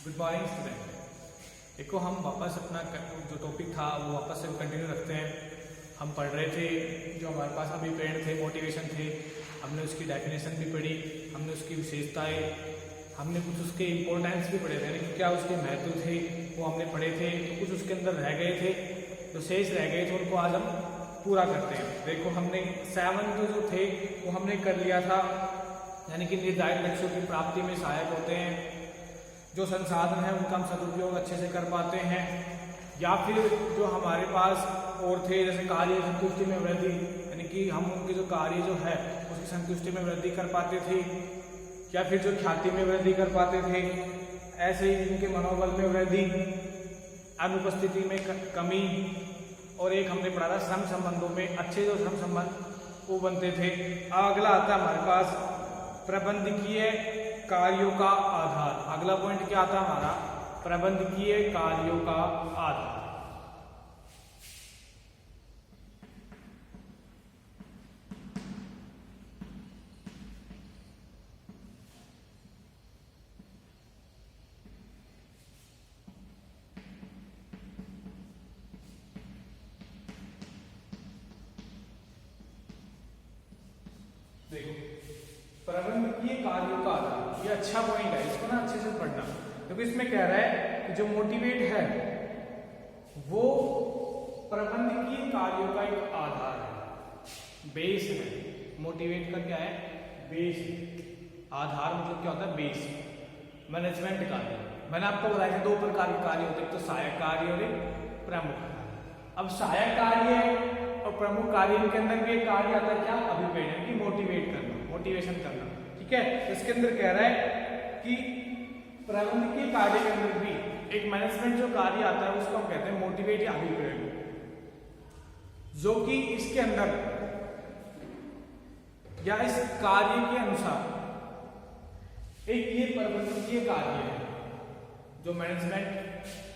Good morning student. देखो हम वापस अपना जो टॉपिक था वो वापस से कंटिन्यू रखते हैं। हम पढ़ रहे थे जो हमारे पास अभी पेड़ थे, मोटिवेशन थे। हमने उसकी डेफिनेशन भी पढ़ी, हमने उसकी विशेषताएं, हमने कुछ उसके इम्पोर्टेंस भी पढ़े थे, यानी कि क्या उसके महत्व थे वो हमने पढ़े थे। तो कुछ उसके अंदर रह गए थे, जो शेष रह गए थे उनको आज हम पूरा करते हैं। देखो हमने 7 तो जो थे वो हमने कर लिया था, यानी कि निर्धारित लक्ष्यों की प्राप्ति में सहायक होते हैं, जो संसाधन है उनका हम सदुपयोग अच्छे से कर पाते हैं, या फिर जो हमारे पास और थे जैसे कार्य संतुष्टि में वृद्धि, यानी कि हम उनके जो कार्य जो है उसकी संतुष्टि में वृद्धि कर पाते थे, या फिर जो ख्याति में वृद्धि कर पाते थे। ऐसे ही उनके मनोबल में वृद्धि, अनुपस्थिति में कमी, और एक हमने पढ़ा था श्रम संबंधों में अच्छे जो श्रम संबंध वो बनते थे। अब अगला आता है हमारे पास प्रबंधकीय कार्यों का आधार। अगला पॉइंट क्या आता है हमारा? प्रबंधकीय कार्यों का आधार। देखो प्रबंधकीय कार्यों का आधार, ये अच्छा पॉइंट है, इसको ना अच्छे से पढ़ना, क्योंकि इसमें कह रहा है कि जो मोटिवेट है वो प्रबंधकीय कार्यों का एक आधार है, बेस है। मोटिवेट का क्या है? बेस है। आधार मतलब क्या होता है? बेस। मैनेजमेंट कार्य, मैंने आपको बताया था 2 प्रकार के कार्य होते हैं, तो सहायक कार्य और एक प्रमुख कार्य। अब सहायक कार्य और प्रमुख कार्य के अंदर भी एक कार्य आता है, क्या? अभिप्रेरण, की मोटिवेट करना, मोटिवेशन करना। ठीक है, इसके अंदर कह रहा है कि प्रबंधकीय कार्य के अंदर भी एक मैनेजमेंट जो कार्य आता है उसको हम कहते हैं मोटिवेट या अभिप्रेरण, जो कि इसके अंदर या इस कार्य के अनुसार एक ये प्रबंधकीय कार्य है जो मैनेजमेंट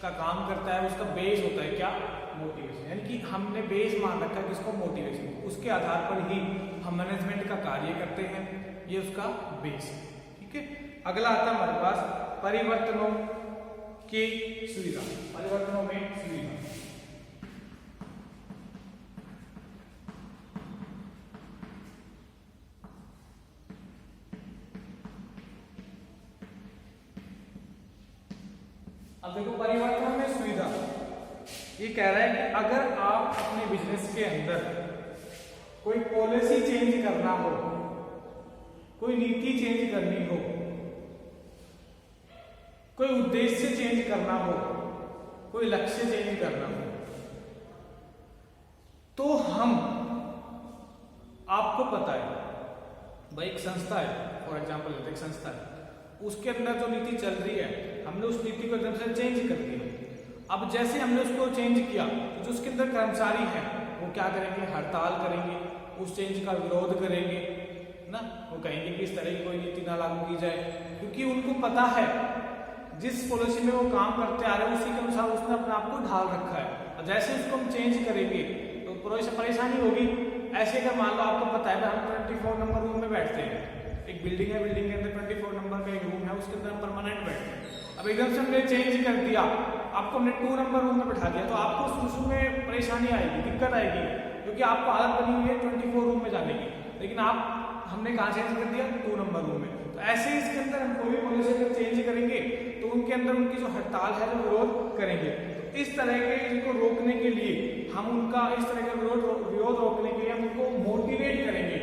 का काम करता है, उसका बेस होता है क्या? मोटिवेशन। यानी कि हमने बेस मान रखा है किसको? मोटिवेशन। उसके आधार पर ही हम मैनेजमेंट का कार्य करते हैं, ये उसका बेस है। ठीक है, अगला आता है हमारे पास परिवर्तनों की सुविधा। परिवर्तनों में सुविधा, अब देखो परिवर्तनों में सुविधा ये कह रहा है कि अगर आप अपने बिजनेस के अंदर कोई पॉलिसी चेंज करना हो, कोई नीति चेंज करनी हो, कोई उद्देश्य चेंज करना हो, कोई लक्ष्य चेंज करना हो, तो हम आपको पता है भाई एक संस्था है, फॉर एग्जांपल एक संस्था है, उसके अंदर जो नीति चल रही है हमने उस नीति को एकदम से चेंज कर दिया। अब जैसे हमने उसको चेंज किया तो जो उसके अंदर कर्मचारी हैं वो क्या करेंगे? हड़ताल करेंगे, उस चेंज का विरोध करेंगे ना, वो कहेंगे कि इस तरह की कोई नीति ना लागू की जाए, क्योंकि उनको पता है जिस पॉलिसी में वो काम करते आ रहे हैं उसी के अनुसार उसने अपने आप को ढाल रखा है। और जैसे उसको हम चेंज करेंगे तो परेशानी होगी। ऐसे अगर मान लो आपको पता है हम 24 नंबर रूम में बैठते हैं, एक बिल्डिंग है, बिल्डिंग के अंदर 24 नंबर का एक रूम है, उसके अंदर हम परमानेंट बैठते हैं। अब एकदम से हमने चेंज कर दिया, आपको हमने 2 नंबर रूम में बैठा दिया, तो आपको शुरू में परेशानी आएगी, दिक्कत आएगी, क्योंकि आपको आदत बनी हुई है 24 रूम में जाने की, लेकिन हमने कहाँ चेंज कर दिया? 2 नंबर रूम में। तो ऐसे ही इसके अंदर हम कोई भी पॉलिसी अगर चेंज करेंगे तो उनके अंदर उनकी जो हड़ताल है जो विरोध करेंगे। तो इस तरह के इनको रोकने के लिए हम उनका इस तरह का विरोध रोकने के लिए हम उनको मोटिवेट करेंगे,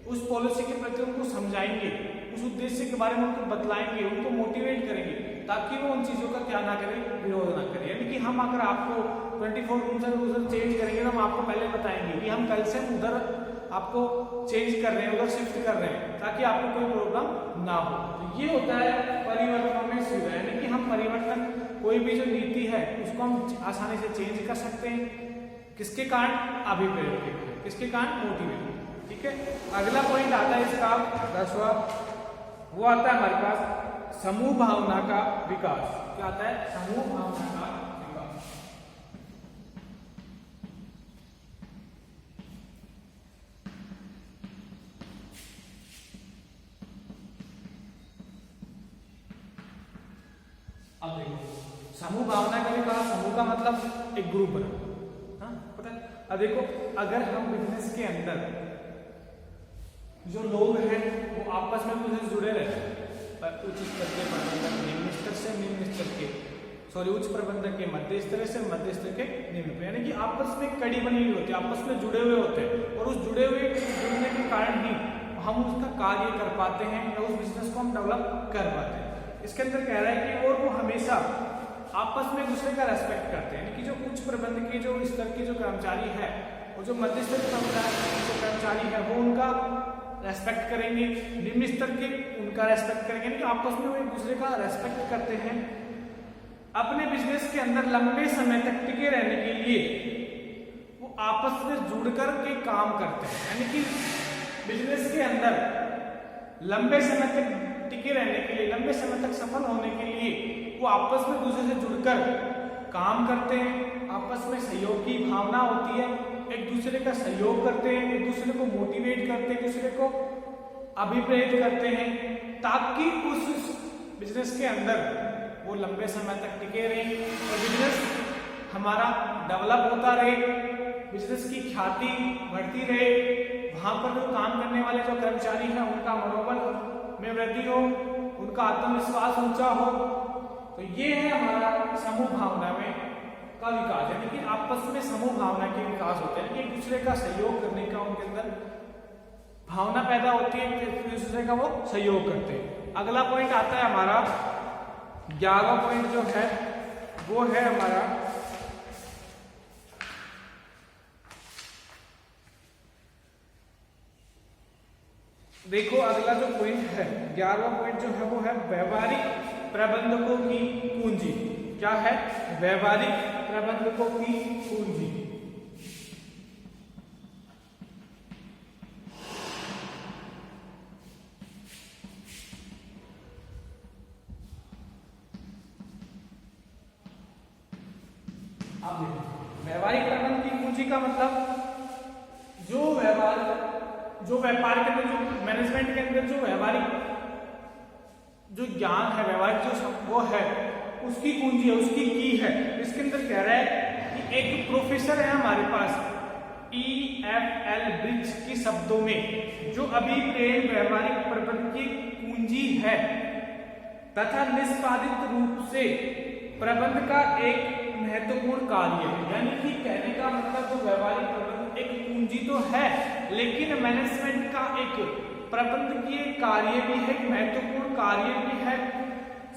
उस पॉलिसी के प्रति उनको समझाएंगे, उस उद्देश्य के बारे में उनको बतलाएंगे, उनको मोटिवेट करेंगे, ताकि वो उन चीजों का क्या ना करें? विरोध ना करें। यानी कि हम अगर आपको 24 रूम से उधर चेंज करेंगे तो हम आपको पहले बताएंगे कि हम कल से उधर आपको चेंज कर रहे हैं, उधर शिफ्ट कर रहे हैं, ताकि आपको कोई प्रॉब्लम ना हो। तो ये होता है परिवर्तनों में सुविधा, यानी कि हम परिवर्तन कोई भी जो नीति है उसको हम आसानी से चेंज कर सकते हैं, किसके कारण? अभिप्रेरण के कारण। किसके कारण? मोटिवेट। ठीक है, अगला पॉइंट आता है इसका 10वां, वो आता है हमारे पास समूह भावना का विकास। क्या आता है? समूह भावना का विकास। अब देखो समूह भावना का भी कहा, समूह का मतलब एक ग्रुप बना, हाँ पता है। अब देखो अगर हम बिजनेस के अंदर जो लोग हैं वो आपस में कुछ जुड़े रहते हैं, उच्च स्तर के प्रबंधक निम्न स्तर से निम्न स्तर के, सॉरी उच्च प्रबंधक के मध्य स्तर से मध्य स्तर के निम्न पे, यानी कि आपस में कड़ी बनी हुई होती है, आपस में जुड़े हुए होते हैं, और उस जुड़ने के कारण ही हम उसका कार्य कर पाते हैं या उस बिजनेस को हम डेवलप कर पाते हैं। इसके अंदर कह रहा है कि और वो हमेशा आपस में दूसरे का रेस्पेक्ट करते हैं, यानी कि जो उच्च प्रबंध के जो स्तर के जो कर्मचारी है और जो मध्य स्तर के कर्मचारी है वो उनका रेस्पेक्ट करेंगे, निम्न स्तर के उनका रेस्पेक्ट करेंगे, यानी कि आपस में वो एक दूसरे का रेस्पेक्ट करते हैं। अपने बिजनेस के अंदर लंबे समय तक टिके रहने के लिए वो आपस में जुड़कर के काम करते हैं, यानी कि बिजनेस के अंदर लंबे समय तक टिके रहने के लिए, लंबे समय तक सफल होने के लिए वो आपस में दूसरे से जुड़कर काम करते हैं, आपस में सहयोग की भावना होती है, एक दूसरे का सहयोग करते हैं, एक दूसरे को मोटिवेट करते हैं, एक दूसरे को अभिप्रेरित करते हैं, ताकि उस बिजनेस के अंदर वो लंबे समय तक टिके रहे और बिजनेस हमारा डेवलप होता रहे, बिजनेस की ख्याति बढ़ती रहे, वहां पर जो काम करने वाले जो कर्मचारी हैं उनका मनोबल में वृद्धि हो, उनका आत्मविश्वास ऊंचा हो। तो ये है हमारा समूह भावना में का विकास, यानी कि आपस में समूह भावना के विकास होते हैं, एक दूसरे का सहयोग करने का उनके अंदर भावना पैदा होती है, एक दूसरे का वो सहयोग करते हैं। अगला पॉइंट आता है हमारा 11वां पॉइंट जो है वो है हमारा देखो अगला जो पॉइंट है 11वां पॉइंट जो है वो है व्यवहारिक प्रबंधकों की पूंजी। क्या है? व्यवहारिक प्रबंधकों की पूंजी। अब देखो व्यवहारिक प्रबंधन की पूंजी का मतलब जो व्यापार के अंदर जो मैनेजमेंट के अंदर जो व्यवहारिक जो ज्ञान है, व्यवहारिक जो वो है उसकी पूंजी है, उसकी की है। इसके अंदर कह रहा है कि एक प्रोफेसर है हमारे पास EFL ब्रिज के शब्दों में जो अभिप्रेत व्यवहारिक प्रबंधन की पूंजी है तथा निष्पादित रूप से प्रबंध का एक महत्वपूर्ण कार्य है। यानी कि कहने का मतलब जो व्यवहारिक प्रबंध एक पूंजी तो है लेकिन मैनेजमेंट का एक प्रबंधकीय कार्य भी है, महत्वपूर्ण कार्य भी है।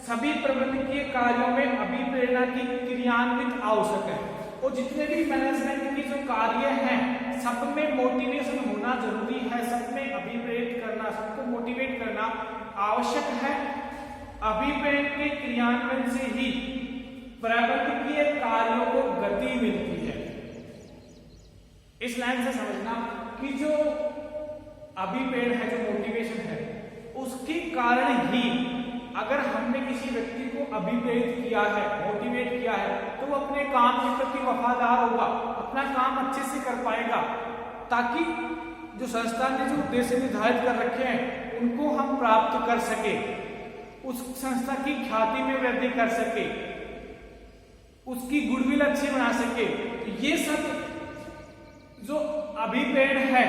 सभी प्रबंधकीय कार्यों में अभिप्रेरणा की क्रियान्वित आवश्यक है और जितने भी मैनेजमेंट की जो कार्य हैं सब में मोटिवेशन होना जरूरी है, सब में अभिप्रेरित करना, सबको मोटिवेट करना आवश्यक है। अभिप्रेरण के क्रियान्वयन से ही प्रबंधकीय कार्यों को गति मिलती है। इस लाइन से समझना कि जो अभिप्रेरण है, जो मोटिवेशन है, उसके कारण ही अगर हमने किसी व्यक्ति को अभिप्रेरित किया है, मोटिवेट किया है, तो वो अपने काम के प्रति वफादार होगा, अपना काम अच्छे से कर पाएगा, ताकि जो संस्थान ने जो उद्देश्य निर्धारित कर रखे हैं उनको हम प्राप्त कर सके, उस संस्था की ख्याति में वृद्धि कर सके, उसकी गुडविल अच्छी बना सके। ये सब जो अभिप्रेरण है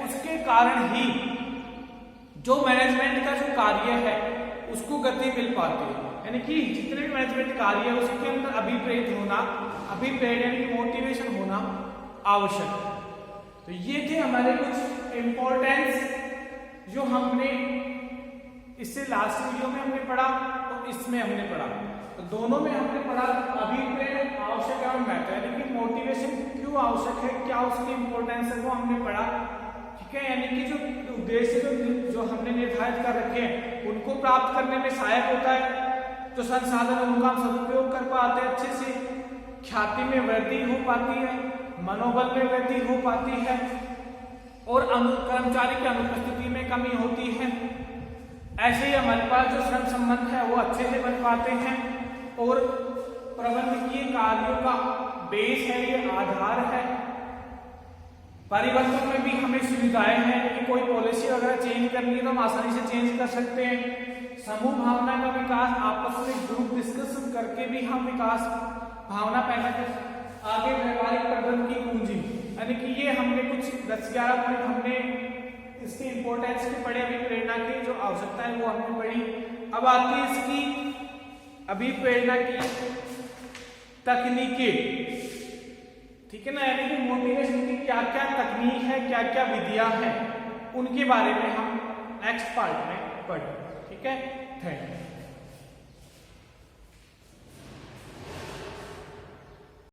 उसके कारण ही जो मैनेजमेंट का जो कार्य है उसको गति मिल पाती है। यानी कि जितने भी मैनेजमेंट कार्य है उसके अंदर अभिप्रेरित होना, अभिप्रेरण यानी कि मोटिवेशन होना आवश्यक है। तो ये थे हमारे कुछ इंपॉर्टेंस जो हमने इससे लास्ट वीडियो में हमने पढ़ा और इसमें हमने पढ़ा। तो दोनों में हमने पढ़ा अभिप्रेरण आवश्यक है और महत्व, यानी कि मोटिवेशन क्यों आवश्यक है, क्या उसकी इंपॉर्टेंस है, वो हमने पढ़ा। ठीक है, यानी कि जो उद्देश्य जो हमने निर्धारित कर रखे हैं उनको प्राप्त करने में सहायक होता है, जो संसाधन उनका हम सदुपयोग कर पाते हैं, अच्छे से ख्याति में वृद्धि हो पाती है, मनोबल में वृद्धि हो पाती है और कर्मचारी की अनुपस्थिति में कमी होती है। ऐसे ही हमारे पास जो श्रम संबंध है वो अच्छे से बन पाते हैं और प्रबंधकीय कार्यों का बेस है, ये आधार है। परिवर्तन में भी हमें सुविधाएं हैं कि कोई पॉलिसी वगैरह चेंज करनी है तो हम आसानी से चेंज कर सकते हैं। समूह भावना का विकास, आपस में ग्रुप डिस्कशन करके भी हम विकास भावना पैदा कर। आगे व्यवहारिक प्रबंधन की पूंजी, यानी कि ये हमने कुछ 10-11 पॉइंट हमने इसकी इंपॉर्टेंस की पढ़े, अभी प्रेरणा की जो आवश्यकता है वो हमने पढ़ी। अब आती है इसकी अभी प्रेरणा की तकनीकें, ठीक है ना, यानी कि मोटिवेशन की क्या क्या तकनीक है, क्या क्या विधियां हैं, उनके बारे में हम नेक्स्ट पार्ट में पढ़ें। ठीक है, थैंक यू।